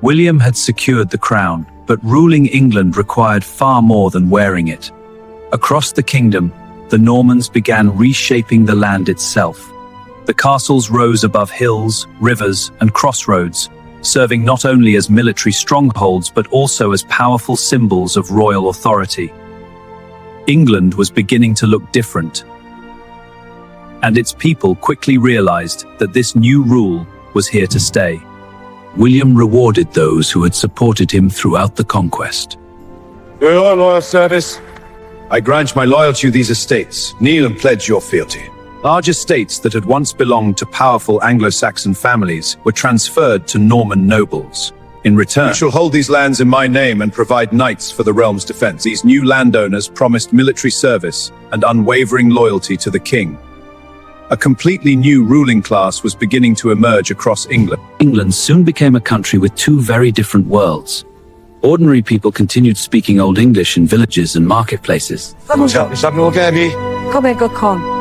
William had secured the crown, but ruling England required far more than wearing it. Across the kingdom, the Normans began reshaping the land itself. The castles rose above hills, rivers, and crossroads, serving not only as military strongholds but also as powerful symbols of royal authority. England was beginning to look different, and its people quickly realized that this new rule was here to stay. William rewarded those who had supported him throughout the conquest. Your loyal service. I grant my loyalty to these estates. Kneel and pledge your fealty. Large estates that had once belonged to powerful Anglo-Saxon families were transferred to Norman nobles. In return, You shall hold these lands in my name and provide knights for the realm's defense. these new landowners promised military service and unwavering loyalty to the king. A completely new ruling class was beginning to emerge across England. England soon became a country with two very different worlds. Ordinary people continued speaking Old English in villages and marketplaces,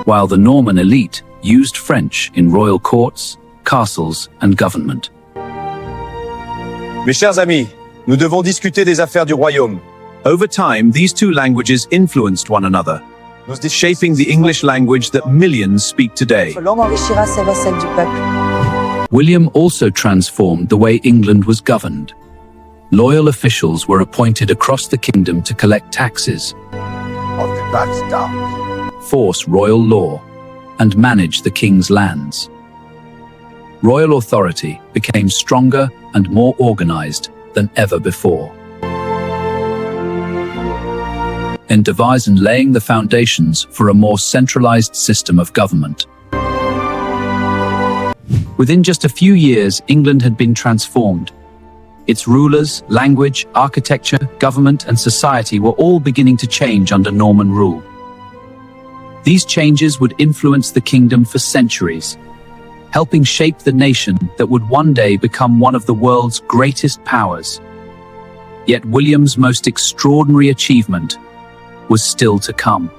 while the Norman elite used French in royal courts, castles, and government. Mes chers amis, nous devons discuter des affaires du royaume. Over time, these two languages influenced one another, shaping the English language that millions speak today. William also transformed the way England was governed. Loyal officials were appointed across the kingdom to collect taxes, force royal law, and manage the king's lands. Royal authority became stronger and more organized than ever before, and devised and laying the foundations for a more centralized system of government. Within just a few years, England had been transformed. Its rulers, language, architecture, government, and society were all beginning to change under Norman rule. These changes would influence the kingdom for centuries, helping shape the nation that would one day become one of the world's greatest powers. Yet William's most extraordinary achievement was still to come.